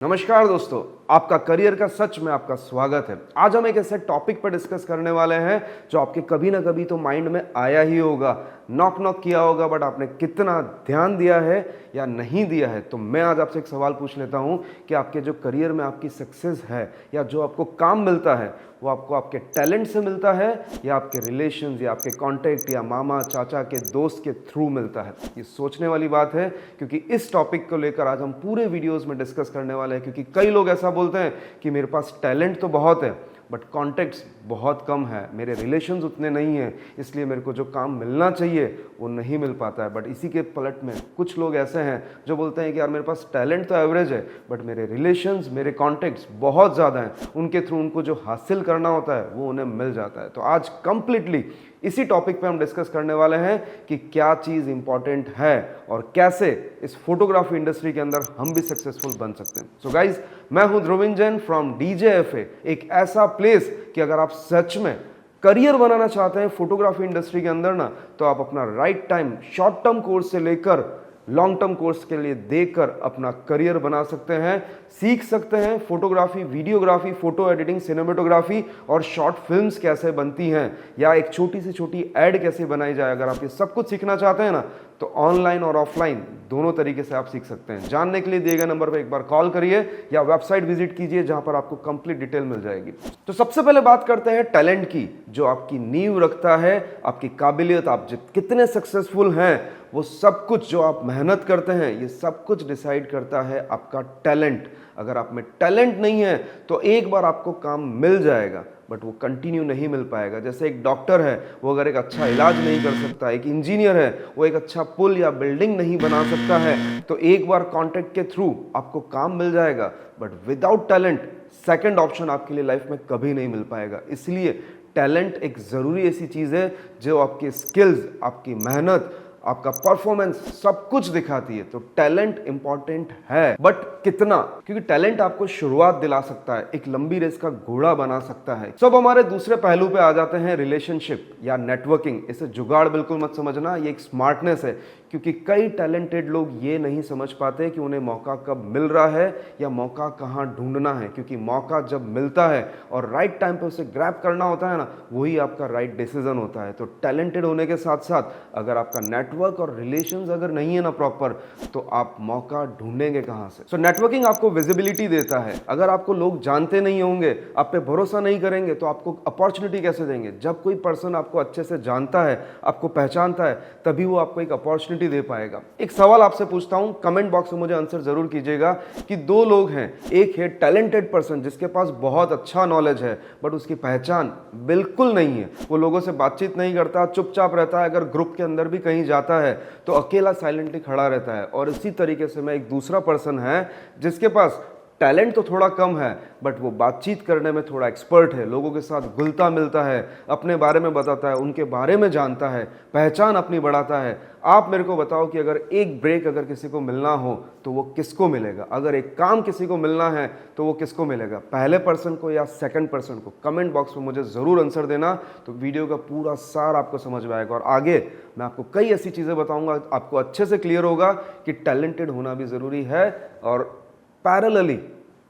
नमस्कार दोस्तों, आपका करियर का सच में आपका स्वागत है। आज हम एक ऐसे टॉपिक पर डिस्कस करने वाले हैं जो आपके कभी ना कभी तो माइंड में आया ही होगा, नॉक नॉक किया होगा, बट आपने कितना ध्यान दिया है या नहीं दिया है। तो मैं आज आपसे एक सवाल पूछ लेता हूं कि आपके जो करियर में आपकी सक्सेस है या जो आपको काम मिलता है वो आपको आपके टैलेंट से मिलता है या आपके रिलेशंस या आपके कॉन्टैक्ट या मामा चाचा के दोस्त के थ्रू मिलता है। ये सोचने वाली बात है, क्योंकि इस टॉपिक को लेकर आज हम पूरे वीडियोस में डिस्कस करने वाले हैं। क्योंकि कई लोग ऐसा बोलते हैं कि मेरे पास टैलेंट तो बहुत है बट कॉन्टैक्ट्स बहुत कम है, मेरे रिलेशंस उतने नहीं हैं, इसलिए मेरे को जो काम मिलना चाहिए वो नहीं मिल पाता है। बट इसी के पलट में कुछ लोग ऐसे हैं जो बोलते हैं कि यार मेरे पास टैलेंट तो एवरेज है बट मेरे रिलेशंस, मेरे कॉन्टैक्ट्स बहुत ज़्यादा हैं, उनके थ्रू उनको जो हासिल करना होता है वो उन्हें मिल जाता है। तो आज कंप्लीटली इसी टॉपिक पे हम डिस्कस करने वाले हैं कि क्या चीज़ इंपॉर्टेंट है और कैसे इस फोटोग्राफी इंडस्ट्री के अंदर हम भी सक्सेसफुल बन सकते हैं। सो गाइज, मैं हूं ध्रुविन जैन फ्रॉम DJFA, एक ऐसा प्लेस कि अगर आप सच में करियर बनाना चाहते हैं फोटोग्राफी इंडस्ट्री के अंदर ना, तो आप अपना right time short term course से लेकर लॉन्ग टर्म कोर्स के लिए देकर अपना करियर बना सकते हैं, सीख सकते हैं photography, videography, photo editing, cinematography और शॉर्ट फिल्म्स कैसे बनती हैं या एक छोटी से छोटी एड कैसे बनाई जाए। अगर आप ये सब कुछ सीखना चाहते हैं ना, तो ऑनलाइन और ऑफलाइन दोनों तरीके से आप सीख सकते हैं। जानने के लिए दिए गए नंबर पर एक बार कॉल करिए या वेबसाइट विजिट कीजिए, जहां पर आपको कंप्लीट डिटेल मिल जाएगी। तो सबसे पहले बात करते हैं टैलेंट की, जो आपकी नींव रखता है, आपकी काबिलियत, आप कितने सक्सेसफुल हैं, वो सब कुछ जो आप मेहनत करते हैं, ये सब कुछ डिसाइड करता है आपका टैलेंट। अगर आप में टैलेंट नहीं है तो एक बार आपको काम मिल जाएगा बट वो कंटिन्यू नहीं मिल पाएगा। जैसे एक डॉक्टर है, वो अगर एक अच्छा इलाज नहीं कर सकता, एक इंजीनियर है, वो एक अच्छा पुल या बिल्डिंग नहीं बना सकता है, तो एक बार कॉन्ट्रैक्ट के थ्रू आपको काम मिल जाएगा but without talent second option आपके लिए लाइफ में कभी नहीं मिल पाएगा। इसलिए टैलेंट एक ज़रूरी ऐसी चीज़ है जो आपकी स्किल्स, आपकी मेहनत, आपका परफॉर्मेंस सब कुछ दिखाती है। तो टैलेंट इंपॉर्टेंट है, बट कितना? क्योंकि टैलेंट आपको शुरुआत दिला सकता है, एक लंबी रेस का घोड़ा बना सकता है। सब हमारे दूसरे पहलू पे आ जाते हैं, रिलेशनशिप या नेटवर्किंग। इसे जुगाड़ बिल्कुल मत समझना, ये एक स्मार्टनेस है। क्योंकि कई टैलेंटेड लोग ये नहीं समझ पाते कि उन्हें मौका कब मिल रहा है या मौका कहाँ ढूंढना है। क्योंकि मौका जब मिलता है और राइट टाइम पे उसे ग्रैब करना होता है ना, वही आपका राइट डिसीजन होता है। तो टैलेंटेड होने के साथ साथ अगर आपका नेटवर्क और रिलेशंस अगर नहीं है ना प्रॉपर, तो आप मौका ढूंढेंगे कहाँ से? सो नेटवर्किंग आपको विजिबिलिटी देता है। अगर आपको लोग जानते नहीं होंगे, आप पे भरोसा नहीं करेंगे, तो आपको अपॉर्चुनिटी कैसे देंगे? जब कोई पर्सन आपको अच्छे से जानता है, आपको पहचानता है, तभी वो आपको एक अपॉर्चुनिटी दे पाएगा। एक सवाल आपसे पूछता हूं, कमेंट बॉक्स में मुझे आंसर जरूर कीजिएगा कि दो लोग हैं, एक है टैलेंटेड पर्सन जिसके पास बहुत अच्छा नॉलेज है बट उसकी पहचान बिल्कुल नहीं है, वो लोगों से बातचीत नहीं करता, चुपचाप रहता है, अगर ग्रुप के अंदर भी कहीं जाता है तो अकेला साइलेंटली खड़ा रहता है। और इसी तरीके से मैं एक दूसरा पर्सन है जिसके पास टैलेंट तो थोड़ा कम है बट वो बातचीत करने में थोड़ा एक्सपर्ट है, लोगों के साथ घुलता मिलता है, अपने बारे में बताता है, उनके बारे में जानता है, पहचान अपनी बढ़ाता है। आप मेरे को बताओ कि अगर एक ब्रेक अगर किसी को मिलना हो तो वो किसको मिलेगा? अगर एक काम किसी को मिलना है तो वो किसको मिलेगा? पहले पर्सन को या सेकंड पर्सन को? कमेंट बॉक्स में मुझे ज़रूर आंसर देना, तो वीडियो का पूरा सार आपको समझ में आएगा। और आगे मैं आपको कई ऐसी चीज़ें बताऊंगा, आपको अच्छे से क्लियर होगा कि टैलेंटेड होना भी ज़रूरी है और पैरेलली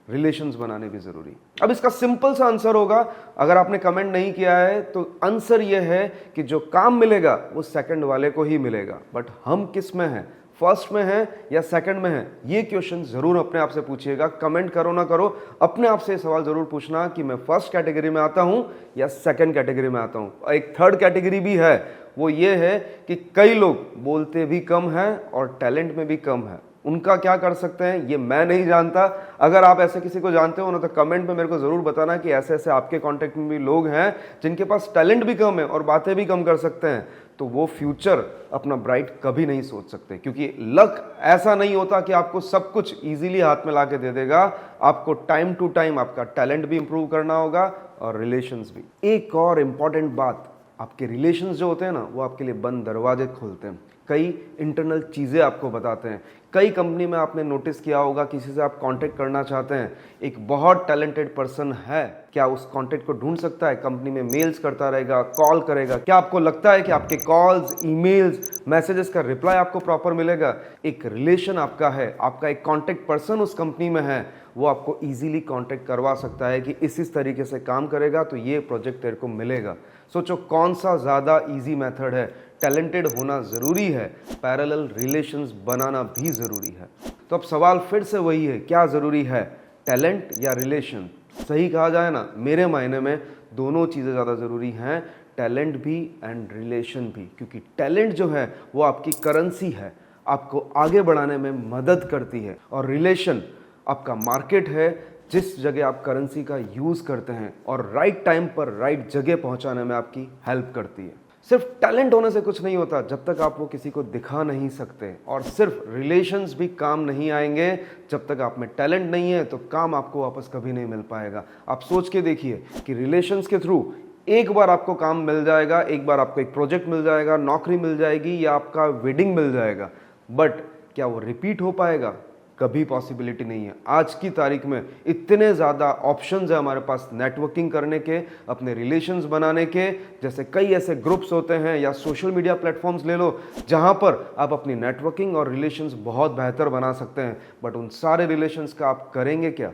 रिलेशंस बनाने भी जरूरी। अब इसका सिंपल सा आंसर होगा, अगर आपने कमेंट नहीं किया है तो आंसर यह है कि जो काम मिलेगा वो सेकंड वाले को ही मिलेगा। बट हम किस में हैं, फर्स्ट में है या सेकंड में है? ये क्वेश्चन जरूर अपने आप से पूछिएगा। कमेंट करो ना करो, अपने आप से सवाल जरूर पूछना कि मैं फर्स्ट कैटेगरी में आता हूं या सेकंड कैटेगरी में आता हूं। एक थर्ड कैटेगरी भी है, वो ये है कि कई लोग बोलते भी कम है और टैलेंट में भी कम है। उनका क्या कर सकते हैं ये मैं नहीं जानता। अगर आप ऐसे किसी को जानते हो ना, तो कमेंट में मेरे को जरूर बताना कि ऐसे ऐसे आपके कांटेक्ट में भी लोग हैं जिनके पास टैलेंट भी कम है और बातें भी कम कर सकते हैं। तो वो फ्यूचर अपना ब्राइट कभी नहीं सोच सकते, क्योंकि लक ऐसा नहीं होता कि आपको सब कुछ इजीली हाथ में ला के दे देगा। आपको टाइम टू टाइम आपका टैलेंट भी इंप्रूव करना होगा और रिलेशंस भी। एक और इम्पॉर्टेंट बात, आपके रिलेशंस जो होते हैं ना, वो आपके लिए बंद दरवाजे खोलते हैं, कई इंटरनल चीज़ें आपको बताते हैं। कई कंपनी में आपने नोटिस किया होगा, किसी से आप कांटेक्ट करना चाहते हैं, एक बहुत टैलेंटेड पर्सन है, क्या उस कांटेक्ट को ढूंढ सकता है? कंपनी में मेल्स करता रहेगा, कॉल करेगा, क्या आपको लगता है कि आपके कॉल्स, ईमेल्स, मैसेजेस का रिप्लाई आपको प्रॉपर मिलेगा? एक रिलेशन आपका है, आपका एक कांटेक्ट पर्सन उस कंपनी में है वो आपको इजीली कांटेक्ट करवा सकता है कि इस तरीके से काम करेगा तो ये प्रोजेक्ट तेरे को मिलेगा। सोचो कौन सा ज़्यादा इजी मेथड है। टैलेंटेड होना ज़रूरी है, पैरेलल रिलेशंस बनाना भी ज़रूरी है। तो अब सवाल फिर से वही है, क्या ज़रूरी है, टैलेंट या रिलेशन? सही कहा जाए ना, मेरे मायने में दोनों चीज़ें ज़्यादा ज़रूरी हैं, टैलेंट भी एंड रिलेशन भी। क्योंकि टैलेंट जो है वो आपकी करेंसी है, आपको आगे बढ़ाने में मदद करती है, और रिलेशन आपका मार्केट है जिस जगह आप करेंसी का यूज़ करते हैं और राइट टाइम पर राइट जगह पहुंचाने में आपकी हेल्प करती है। सिर्फ टैलेंट होने से कुछ नहीं होता जब तक आप वो किसी को दिखा नहीं सकते, और सिर्फ रिलेशंस भी काम नहीं आएंगे जब तक आप में टैलेंट नहीं है, तो काम आपको वापस कभी नहीं मिल पाएगा। आप सोच के देखिए कि रिलेशंस के थ्रू एक बार आपको काम मिल जाएगा, एक बार आपको एक प्रोजेक्ट मिल जाएगा, नौकरी मिल जाएगी या आपका वेडिंग मिल जाएगा, बट क्या वो रिपीट हो पाएगा? कभी पॉसिबिलिटी नहीं है। आज की तारीख में इतने ज़्यादा ऑप्शंस है हमारे पास नेटवर्किंग करने के, अपने रिलेशंस बनाने के। जैसे कई ऐसे ग्रुप्स होते हैं या सोशल मीडिया प्लेटफॉर्म्स ले लो जहां पर आप अपनी नेटवर्किंग और रिलेशंस बहुत बेहतर बना सकते हैं। बट उन सारे रिलेशंस का आप करेंगे क्या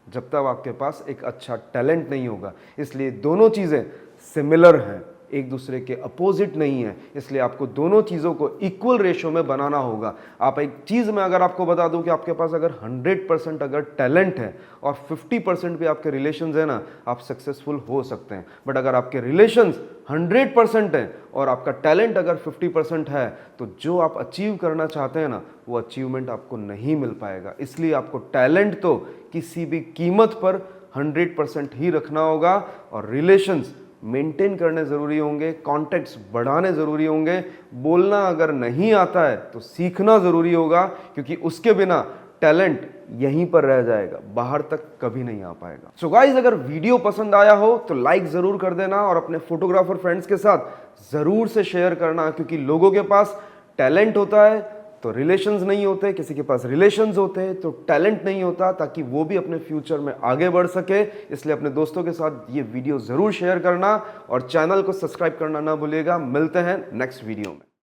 जब तक आपके पास एक अच्छा टैलेंट नहीं होगा? इसलिए दोनों चीज़ें सिमिलर हैं, एक दूसरे के अपोजिट नहीं है। इसलिए आपको दोनों चीज़ों को इक्वल रेशो में बनाना होगा। आप एक चीज़ में अगर आपको बता दूं कि आपके पास अगर 100% अगर टैलेंट है और 50% भी आपके रिलेशंस है ना, आप सक्सेसफुल हो सकते हैं। बट अगर आपके रिलेशंस 100% हैं और आपका टैलेंट अगर 50% है, तो जो आप अचीव करना चाहते हैं ना, वो अचीवमेंट आपको नहीं मिल पाएगा। इसलिए आपको टैलेंट तो किसी भी कीमत पर 100% ही रखना होगा, और रिलेशंस मेंटेन करने ज़रूरी होंगे, कॉन्टेक्ट्स बढ़ाने ज़रूरी होंगे। बोलना अगर नहीं आता है तो सीखना ज़रूरी होगा, क्योंकि उसके बिना टैलेंट यहीं पर रह जाएगा, बाहर तक कभी नहीं आ पाएगा। सो गाइस, अगर वीडियो पसंद आया हो तो लाइक ज़रूर कर देना और अपने फोटोग्राफर फ्रेंड्स के साथ ज़रूर से शेयर करना, क्योंकि लोगों के पास टैलेंट होता है तो रिलेशंस नहीं होते, किसी के पास रिलेशंस होते हैं तो टैलेंट नहीं होता, ताकि वो भी अपने फ्यूचर में आगे बढ़ सके। इसलिए अपने दोस्तों के साथ ये वीडियो ज़रूर शेयर करना और चैनल को सब्सक्राइब करना ना भूलिएगा। मिलते हैं नेक्स्ट वीडियो में।